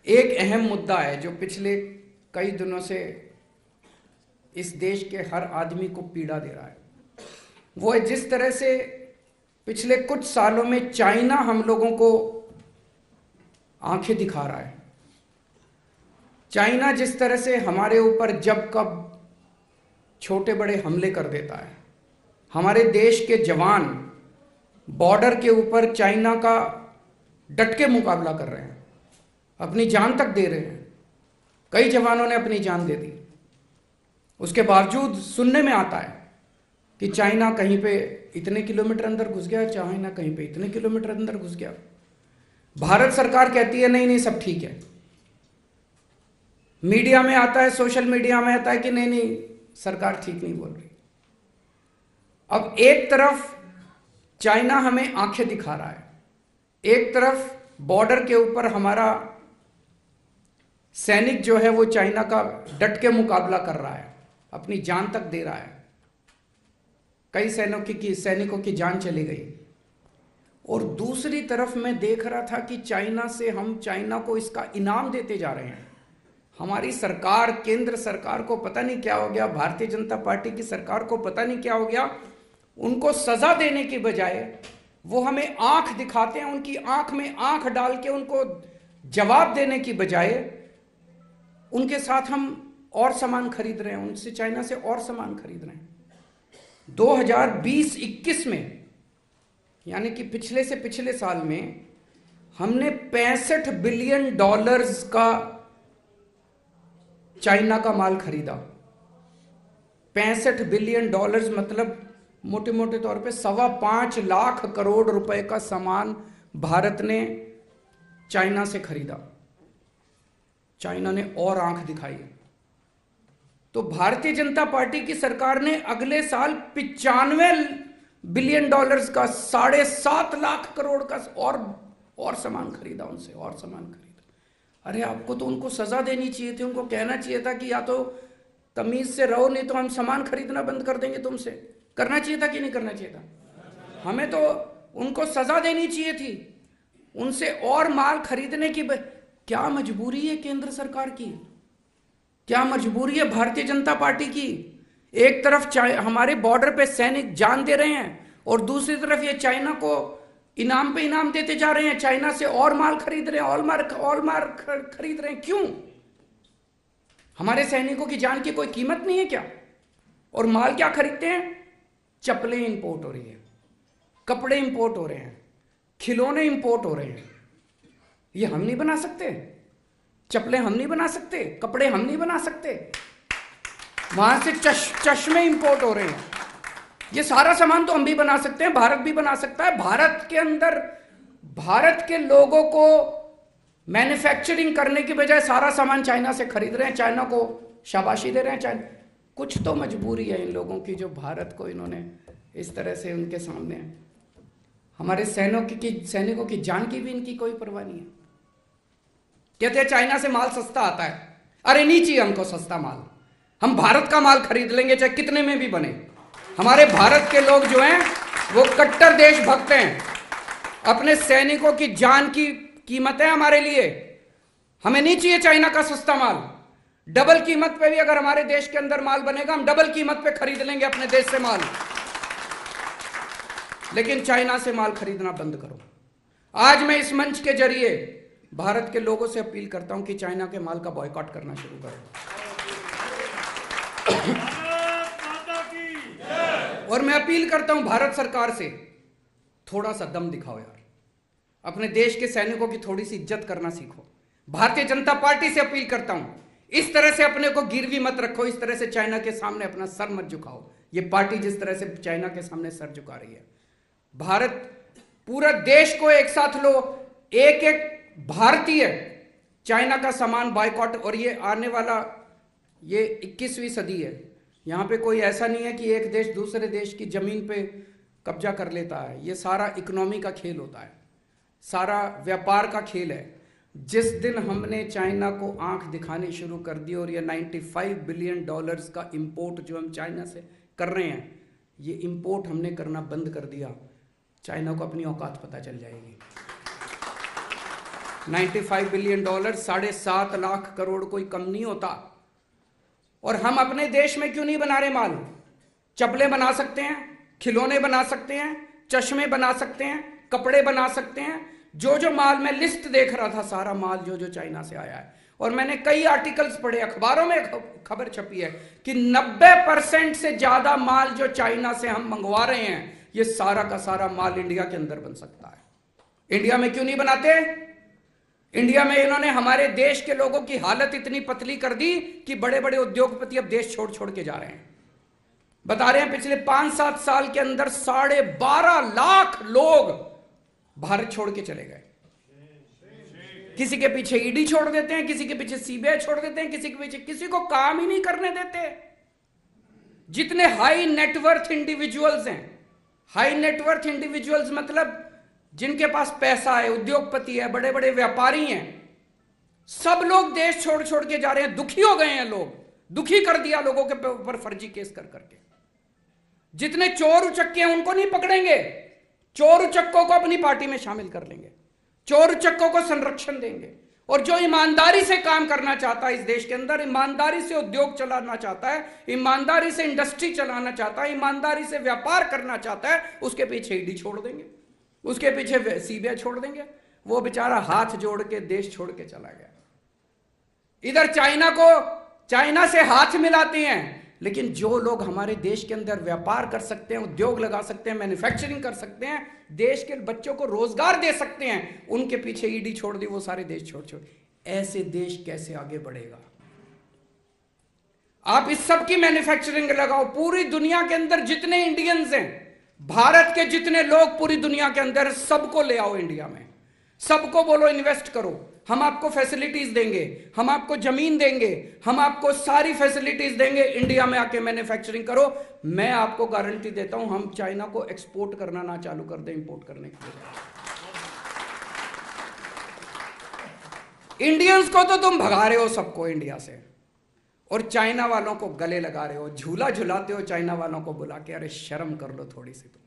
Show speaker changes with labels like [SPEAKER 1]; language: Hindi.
[SPEAKER 1] एक अहम मुद्दा है जो पिछले कई दिनों से इस देश के हर आदमी को पीड़ा दे रहा है। वो है जिस तरह से पिछले कुछ सालों में चाइना हम लोगों को आंखें दिखा रहा है। चाइना जिस तरह से हमारे ऊपर जब कब छोटे बड़े हमले कर देता है। हमारे देश के जवान बॉर्डर के ऊपर चाइना का डट के मुकाबला कर रहे हैं, अपनी जान तक दे रहे हैं। कई जवानों ने अपनी जान दे दी। उसके बावजूद सुनने में आता है कि चाइना कहीं पे इतने किलोमीटर अंदर घुस गया, चाइना कहीं पे इतने किलोमीटर अंदर घुस गया। भारत सरकार कहती है नहीं नहीं सब ठीक है। मीडिया में आता है, सोशल मीडिया में आता है कि नहीं नहीं सरकार ठीक नहीं बोल रही। अब एक तरफ चाइना हमें आंखें दिखा रहा है, एक तरफ बॉर्डर के ऊपर हमारा सैनिक जो है वो चाइना का डट के मुकाबला कर रहा है, अपनी जान तक दे रहा है। कई सैनिकों की जान चली गई। और दूसरी तरफ मैं देख रहा था कि हम चाइना को इसका इनाम देते जा रहे हैं। हमारी सरकार, केंद्र सरकार को पता नहीं क्या हो गया, भारतीय जनता पार्टी की सरकार को पता नहीं क्या हो गया। उनको सजा देने की बजाय वो हमें आंख दिखाते हैं, उनकी आंख में आंख डाल के उनको जवाब देने की बजाय उनके साथ हम और सामान खरीद रहे हैं, उनसे चाइना से और सामान खरीद रहे हैं। 2020-21 में यानी कि पिछले से पिछले साल में हमने $65 बिलियन का चाइना का माल खरीदा। $65 बिलियन मतलब मोटे मोटे तौर पे 5.25 लाख करोड़ रुपए का सामान भारत ने चाइना से खरीदा। चाइना ने और आंख दिखाई। तो भारतीय जनता पार्टी की सरकार ने अगले साल $95 बिलियन का 7.5 लाख करोड़ का और सामान खरीदा, उनसे और सामान खरीदा। अरे आपको तो उनको सजा देनी चाहिए थी, उनको कहना चाहिए था कि या तो तमीज से रहो नहीं तो हम सामान खरीदना बंद कर देंगे तुमसे। करना चाहिए था कि नहीं करना चाहिए था? हमें तो उनको सजा देनी चाहिए थी, उनसे और माल खरीदने की। क्या मजबूरी है केंद्र सरकार की, क्या मजबूरी है भारतीय जनता पार्टी की? एक तरफ हमारे बॉर्डर पे सैनिक जान दे रहे हैं और दूसरी तरफ ये चाइना को इनाम पे इनाम देते जा रहे हैं, चाइना से और माल खरीद रहे हैं, और माल खरीद रहे हैं। क्यों? हमारे सैनिकों की जान की कोई कीमत नहीं है क्या? और माल क्या खरीदते हैं? चप्पलें इंपोर्ट हो रही है, कपड़े इंपोर्ट हो रहे हैं, खिलौने इंपोर्ट हो रहे हैं। ये हम नहीं बना सकते? चप्पलें हम नहीं बना सकते? कपड़े हम नहीं बना सकते? वहां से चश्मे इंपोर्ट हो रहे हैं। ये सारा सामान तो हम भी बना सकते हैं, भारत भी बना सकता है। भारत के अंदर भारत के लोगों को मैन्युफैक्चरिंग करने की बजाय सारा सामान चाइना से खरीद रहे हैं, चाइना को शाबाशी दे रहे हैं। चाइना कुछ तो मजबूरी है इन लोगों की, जो भारत को इन्होंने इस तरह से उनके सामने। हमारे सैनिकों की जान की भी इनकी कोई परवाह नहीं है। कहते हैं चाइना से माल सस्ता आता है। अरे नहीं चाहिए हमको सस्ता माल, हम भारत का माल खरीद लेंगे चाहे कितने में भी बने। हमारे भारत के लोग जो हैं वो कट्टर देशभक्त हैं, अपने सैनिकों की जान की कीमत है हमारे लिए। हमें नहीं चाहिए चाइना का सस्ता माल। डबल कीमत पे भी अगर हमारे देश के अंदर माल बनेगा, हम डबल कीमत पे खरीद लेंगे अपने देश से माल। लेकिन चाइना से माल खरीदना बंद करो। आज मैं इस मंच के जरिए भारत के लोगों से अपील करता हूं कि चाइना के माल का बॉयकॉट करना शुरू करो। और मैं अपील करता हूं भारत सरकार से, थोड़ा सा दम दिखाओ यार, अपने देश के सैनिकों की थोड़ी सी इज्जत करना सीखो। भारतीय जनता पार्टी से अपील करता हूं, इस तरह से अपने को गिरवी मत रखो, इस तरह से चाइना के सामने अपना सर मत झुकाओ। ये पार्टी जिस तरह से चाइना के सामने सर झुका रही है। भारत पूरा देश को एक साथ लो, एक एक भारतीय चाइना का सामान बायकॉट। और ये आने वाला ये 21वीं सदी है, यहां पे कोई ऐसा नहीं है कि एक देश दूसरे देश की जमीन पे कब्जा कर लेता है। ये सारा इकोनॉमी का खेल होता है, सारा व्यापार का खेल है। जिस दिन हमने चाइना को आंख दिखानी शुरू कर दी और ये $95 बिलियन का इंपोर्ट जो हम चाइना से कर रहे हैं, ये इंपोर्ट हमने करना बंद कर दिया, चाइना को अपनी औकात पता चल जाएगी। $95 बिलियन, 7.5 लाख करोड़ कोई कम नहीं होता। और हम अपने देश में क्यों नहीं बना रहे माल? चप्पलें बना सकते हैं, खिलौने बना सकते हैं, चश्मे बना सकते हैं, कपड़े बना सकते हैं। जो जो माल, मैं लिस्ट देख रहा था, सारा माल जो जो चाइना से आया है, और मैंने कई आर्टिकल्स पढ़े, अखबारों में खबर छपी है कि 90% से ज्यादा माल जो चाइना से हम मंगवा रहे हैं, ये सारा का सारा माल इंडिया के अंदर बन सकता है। इंडिया में क्यों नहीं बनाते? इंडिया में इन्होंने हमारे देश के लोगों की हालत इतनी पतली कर दी कि बड़े बड़े उद्योगपति अब देश छोड़ छोड़ के जा रहे हैं। बता रहे हैं पिछले 5-7 साल के अंदर 12.5 लाख लोग भारत छोड़ के चले गए। किसी के पीछे ईडी छोड़ देते हैं, किसी के पीछे सीबीआई छोड़ देते हैं, किसी के पीछे, किसी को काम ही नहीं करने देते। जितने हाई नेटवर्थ इंडिविजुअल्स हैं, हाई नेटवर्थ इंडिविजुअल्स मतलब जिनके पास पैसा है, उद्योगपति है, बड़े बड़े व्यापारी हैं, सब लोग देश छोड़ छोड़ के जा रहे हैं। दुखी हो गए हैं लोग, दुखी कर दिया लोगों के ऊपर फर्जी केस कर करके। जितने चोर उचक्के हैं उनको नहीं पकड़ेंगे, चोर उचक्कों को अपनी पार्टी में शामिल कर लेंगे, चोर उचक्कों को संरक्षण देंगे। और जो ईमानदारी से काम करना चाहता है इस देश के अंदर, ईमानदारी से उद्योग चलाना चाहता है, ईमानदारी से इंडस्ट्री चलाना चाहता है, ईमानदारी से व्यापार करना चाहता है, उसके पीछे ईडी छोड़ देंगे, उसके पीछे सीबीआई छोड़ देंगे। वो बेचारा हाथ जोड़ के देश छोड़ के चला गया। इधर चाइना से हाथ मिलाते हैं, लेकिन जो लोग हमारे देश के अंदर व्यापार कर सकते हैं, उद्योग लगा सकते हैं, मैन्युफैक्चरिंग कर सकते हैं, देश के बच्चों को रोजगार दे सकते हैं, उनके पीछे ईडी छोड़ दी, वो सारे देश छोड़ छोड़। ऐसे देश कैसे आगे बढ़ेगा? आप इस सब की मैन्युफैक्चरिंग लगाओ। पूरी दुनिया के अंदर जितने इंडियंस हैं, भारत के जितने लोग पूरी दुनिया के अंदर, सबको ले आओ इंडिया में, सबको बोलो इन्वेस्ट करो, हम आपको फैसिलिटीज देंगे, हम आपको जमीन देंगे, हम आपको सारी फैसिलिटीज देंगे, इंडिया में आके मैन्युफैक्चरिंग करो। मैं आपको गारंटी देता हूं, हम चाइना को एक्सपोर्ट करना ना चालू कर दें, इंपोर्ट करने के लिए। इंडियंस को तो तुम भगा रहे हो सबको इंडिया से, और चाइना वालों को गले लगा रहे हो, झूला झुलाते हो चाइना वालों को बुला के। अरे शर्म कर लो थोड़ी सी तुम।